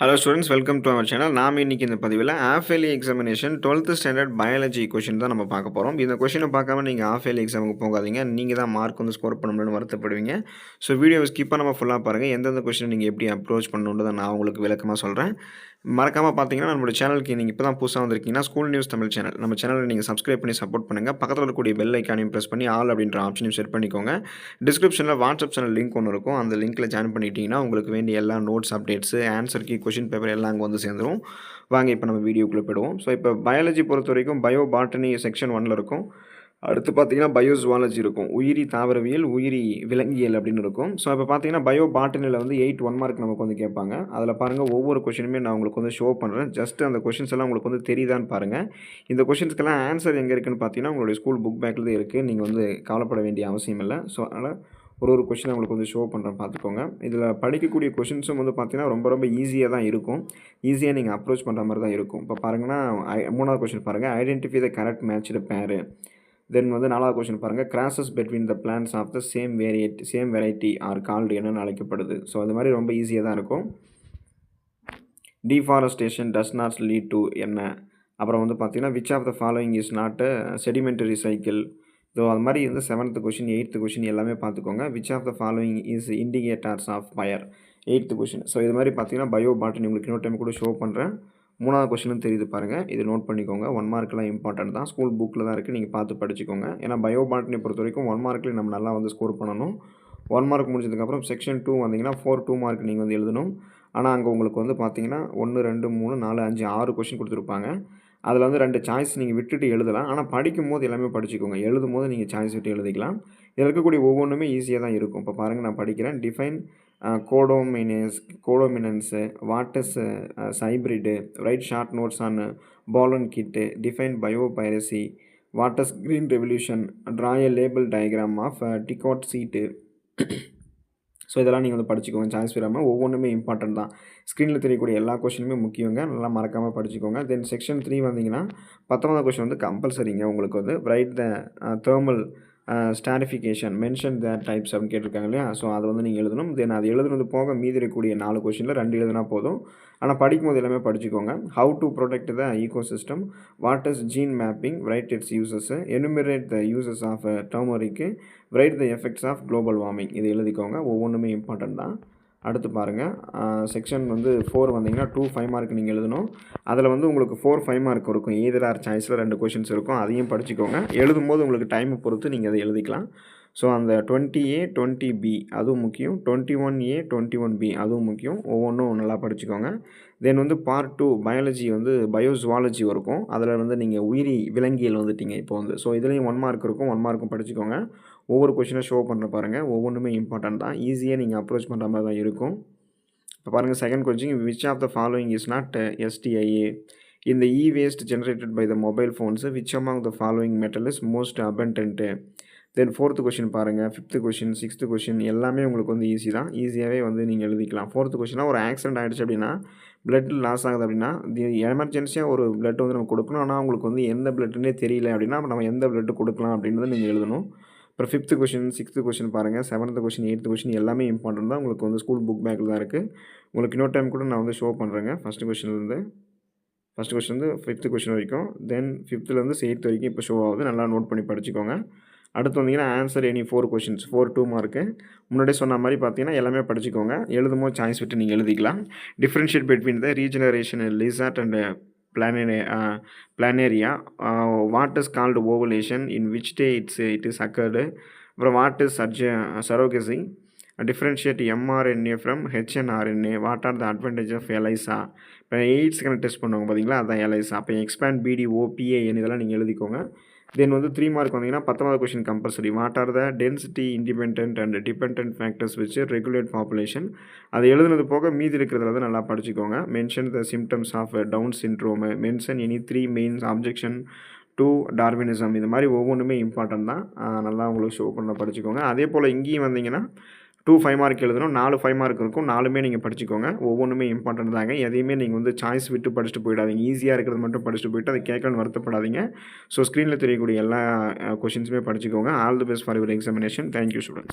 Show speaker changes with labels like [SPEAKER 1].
[SPEAKER 1] Hello students, welcome to our channel. நாம் இன்னைக்கு இந்த பதிவில் of early examination 12th standard biology question தான் நம்ம பார்க்க போகிறோம். இந்த கொஷினை பார்க்காம நீங்கள் ஆஃப் இயர்லி எக்ஸாமுக்கு போகாதீங்க. நீங்கள் தான் மார்க் வந்து ஸ்கோர் பண்ண முடியும்னு வருத்தப்படுவீங்க. ஸோ வீடியோவை ஸ்கிப் பண்ணாமல் ஃபுல்லாக பாருங்கள். எந்தெந்த கொஷினை நீங்கள் எப்படி அப்ரோச் பண்ணணுன்றதை நான் உங்களுக்கு விளக்கமாக சொல்கிறேன். மறக்காமல் பார்த்தீங்கன்னா நம்மளோட சேனலுக்கு நீங்கள் இப்போ தான் புதுசாக வந்திருக்கீங்கன்னா ஸ்கூல் நியூஸ் தமிழ் சேனல் நம்ம சேனலை நீங்கள் சப்ஸ்கிரைப் பண்ணி சப்போர்ட் பண்ணுங்கள். பக்கத்தில் இருக்கக்கூடிய பெல் ஐக்கானையும் ப்ரெஸ் பண்ணி ஆல் அப்படின்ற ஆப்ஷனையும் செட் பண்ணிக்கோங்க. டிஸ்கிரிப்ஷனில் வாட்ஸ்அப் சேனல் லிங்க் ஒன்று இருக்கும். அந்த லிங்க்கில் ஜாயின் பண்ணிட்டீங்கன்னா உங்களுக்கு வேண்டிய எல்லா notes updates answer key question paper எல்லாம் அங்கே வந்து சேர்ந்துடும். வாங்க இப்போ நம்ம வீடியோக்குள்ளே போயிடுவோம். ஸோ இப்போ பயாலஜி பொறுத்த வரைக்கும் பயோ பாட்டனி செக்ஷன் 1ல் இருக்கும். அடுத்து பார்த்தீங்கன்னா பயோ ஜுவாலஜி இருக்கும். உயிரி தாவரவியல், உயிரி விலங்கியல் அப்படின்னு இருக்கும். ஸோ இப்போ பார்த்தீங்கன்னா பயோ பாட்டனியில் வந்து 8 1 மார்க் நமக்கு வந்து கேட்பாங்க. அதில் பாருங்கள் ஒவ்வொரு கொஷினுமே நான் உங்களுக்கு வந்து ஷோ பண்ணுறேன். ஜஸ்ட் அந்த கொஷின்ஸ் எல்லாம் உங்களுக்கு வந்து தெரியுதான்னு பாருங்கள். இந்த கொஷின்ஸ்க்கெல்லாம் ஆன்சர் எங்கே இருக்குன்னு பார்த்தீங்கன்னா உங்களுடைய ஸ்கூல் புக் பேக்கில் தான் இருக்குது. நீங்கள் வந்து கவலைப்பட வேண்டிய அவசியம் இல்லை. ஸோ அதனால் ஒரு கொஷின் உங்களுக்கு வந்து ஷோ பண்ணுறேன், பார்த்துக்கோங்க. இதில் படிக்கக்கூடிய கொஷின்ஸும் வந்து பார்த்தீங்கன்னா ரொம்ப ஈஸியாக தான் இருக்கும். ஈஸியாக நீங்கள் அப்ரோச் பண்ணுற மாதிரி தான் இருக்கும். இப்போ பாருங்கன்னா 3வது கொஷின் பாருங்கள், ஐடென்டிஃபை த கரெக்ட் மேட்ச்டு பேரு. தென் வந்து 4வது கொஷின் பாருங்கள், crosses between the plants of the same variety are called என்னென்னு அழைக்கப்படுது. ஸோ அது மாதிரி ரொம்ப ஈஸியாக தான் இருக்கும். Deforestation does not lead to என்ன. அப்புறம் வந்து பார்த்தீங்கன்னா which of the following is not sedimentary cycle. So அது மாதிரி வந்து 7th கொஷின் 8th கொஷின் எல்லாமே பார்த்துக்கோங்க. Which of the following is indicators of fire 8th question. So இது மாதிரி பார்த்தீங்கன்னா பயோ பாட்டனி உங்களுக்கு இன்னொரு டைம் கூட ஷோ பண்ணுறேன். 3வது கொஷினும் தெரியுது பாருங்கள். இது நோட் பண்ணிக்கோங்க. 1 மார்க்லாம் இம்பார்ட்டன்ட் தான். ஸ்கூல் புக்கில் தான் இருக்குது, நீங்கள் பார்த்து படிச்சுக்கோங்க. ஏன்னா பயோ பாட்டனி பொறுத்த வரைக்கும் 1 மார்க்லேயும் நம்ம நல்லா வந்து ஸ்கோர் பண்ணணும். 1 மார்க் முடிஞ்சதுக்கப்புறம் செக்ஷன் 2 வந்தீங்கன்னா 2 மார்க் நீங்கள் வந்து எழுதணும். ஆனால் அங்கே உங்களுக்கு வந்து பார்த்தீங்கன்னா 1 2 3 4 5 6 கொஷின் கொடுத்துருப்பாங்க. அதில் வந்து 2 சாய்ஸ் நீங்கள் விட்டுட்டு எழுதலாம். ஆனால் படிக்கும்போது எல்லாமே படிச்சுக்கோங்க. எழுதும்போது நீங்கள் சாய்ஸ் விட்டு எழுதிக்கலாம். இதில் இருக்கக்கூடிய ஒவ்வொன்றுமே ஈஸியாக தான் இருக்கும். இப்போ பாருங்கள், நான் படிக்கிறேன். Define codominance, what is hybrid, write short notes on pollen kit, define biopiracy, what is green revolution, draw a label diagram of dicot seed. So இதெல்லாம் நீங்கள் வந்து படிச்சுக்கோங்க. சாய்ஸ் விடாமல் ஒவ்வொன்றுமே இம்பார்ட்டன்ட் தான். ஸ்க்ரீனில் தெரியக்கூடிய எல்லா கொஷினுமே முக்கியங்க. நல்லா மறக்காமல் படிச்சுக்கோங்க. தென் செக்ஷன் 3 வந்தீங்கன்னா 19வது கொஷின் வந்து கம்பல்சரிங்க. உங்களுக்கு வந்து write the thermal stratification mention the types அப்படின்னு கேட்டிருக்காங்க இல்லையா. ஸோ அதை வந்து நீங்கள் எழுதணும். தென் அது எழுதுனது போக மீதி இருக்கக்கூடிய 4 கொஷினில் 2 எழுதுனா போதும். ஆனால் படிக்கும்போது எல்லாமே படிச்சுக்கோங்க. How to protect the ecosystem, what is gene mapping, write its uses, enumerate the uses of டர்மரிக்கு, write the effects of global warming. இது எழுதிக்கோங்க. ஒவ்வொன்றுமே இம்பார்ட்டன்ட் தான். அடுத்து பாருங்கள், செக்ஷன் வந்து 4 வந்தீங்கன்னா 2 5 மார்க் நீங்கள் எழுதணும். அதில் வந்து உங்களுக்கு 4 5 மார்க் இருக்கும். எய்தர் ஆர் சாய்ஸில் 2 கொஷின்ஸ் இருக்கும். அதையும் படிச்சுக்கோங்க. எழுதும்போது உங்களுக்கு டைமை பொறுத்து நீங்கள் அதை எழுதிக்கலாம். ஸோ அந்த 20A 20B அதுவும் முக்கியம், 21A 21B அதுவும் முக்கியம். ஒவ்வொன்றும் நல்லா படிச்சுக்கோங்க. தென் வந்து பார்ட் 2 பயாலஜி வந்து பயோ ஜுவாலஜி இருக்கும். அதில் வந்து நீங்கள் உயிரி விலங்கியல் வந்துட்டீங்க இப்போ வந்து. ஸோ இதுலேயும் 1 மார்க் இருக்கும். 1 மார்க்கும் படிச்சுக்கோங்க. ஒவ்வொரு கொஷினை ஷோ பண்ணுற பாருங்கள். ஒவ்வொன்றுமே இம்பார்ட்டன்ட் தான். ஈஸியாக நீங்கள் அப்ரோச் பண்ணுற மாதிரி தான் இருக்கும். இப்போ பாருங்கள், second question, which of the following is not STIA இந்த waste generated by the mobile phones, which among the following metal is most abundant. Then 4th question பாருங்கள், 5th கொஷின் 6th கொஷின் எல்லாமே உங்களுக்கு வந்து ஈஸி தான். ஈஸியாகவே வந்து நீங்கள் எழுதிக்கலாம். 4th கொஷினாக ஒரு ஆக்சிடென்ட் ஆகிடுச்சு அப்படின்னா, பிளட் லாஸ் ஆகுது அப்படின்னா, எமர்ஜென்சியாக ஒரு பிளட் வந்து நம்ம கொடுக்கணும். ஆனால் உங்களுக்கு வந்து எந்த பிளட்டுன்னே தெரியல அப்படின்னா நம்ம எந்த பிளட்டு கொடுக்கலாம் அப்படின்றத நீங்கள் எழுதணும். அப்புறம் 5th கொஷின் 6th கொஷின் பாருங்கள், 7th கொஷின் 8th கொஷின் எல்லாமே இம்பார்ட்டன்ட் தான். உங்களுக்கு வந்து ஸ்கூல் புக் பேக்கில் தான் இருக்குது. உங்களுக்கு இன்னொரு டைம் கூட நான் வந்து ஷோ பண்ணுறேங்க. ஃபஸ்ட்டு கொஷின்லேருந்து 5th கொஷின் வரைக்கும், தென் 5thலேருந்து 8th வரைக்கும் இப்போ ஷோ ஆகுது. நல்லா நோட் பண்ணி படிச்சுக்கோங்க. அடுத்து வந்தீங்கன்னா ஆன்சர் எனி 4 கொஷின்ஸ் 4 2 மார்க்கு. முன்னாடியே சொன்ன மாதிரி பார்த்தீங்கன்னா எல்லாமே படிச்சுக்கோங்க. எழுதும்போது சாய்ஸ் விட்டு நீங்கள் எழுதிக்கலாம். Differentiate between the regeneration lizard and planaria, what is called ovulation, in which day it is occurred. அப்புறம் what is surrogacy, differentiate mRNA from HNRNA, what are the advantage of ELISA. இப்போ எய்ட்ஸ்க்கான test பண்ணுவாங்க பார்த்தீங்களா, அதான் எலைசா. அப்போ expand BDO PAN இதெல்லாம் நீங்கள் எழுதிக்கோங்க. தென் வந்து 3 மார்க் வந்தீங்கன்னா 19வது question compulsory, what are the density independent and dependent factors which regulate population. அது எழுதுனது போக மீதி இருக்கிறதுல வந்து நல்லா படிச்சுக்கோங்க. Mention the symptoms of Down syndrome, mention any 3 mains objection to Darwinism. இது மாதிரி ஒவ்வொன்றுமே இம்பார்ட்டன்ட் தான். நல்லா உங்களுக்கு ஷோ பண்ண படிச்சுக்கோங்க. அதே போல் இங்கேயும் வந்தீங்கன்னா 2 5 மார்க் எழுதணும். 4 5 மார்க் இருக்கும். 4மே நீங்கள் படிச்சுக்கோங்க. ஒவ்வொன்றுமே இம்பார்ட்டன்ட் தாங்க. எதையுமே நீங்கள் வந்து சாய்ஸ் விட்டு படிச்சுட்டு போயிடாதீங்க. ஈஸியாக இருக்கிறது மட்டும் படிச்சுட்டு போயிட்டு அதை கேட்கணும்னு வருத்தப்படாதீங்க. ஸோ ஸ்க்ரீனில் தெரியக்கூடிய எல்லா கொஷின்ஸுமே படிச்சுக்கோங்க. All the best for your examination. Thank you students.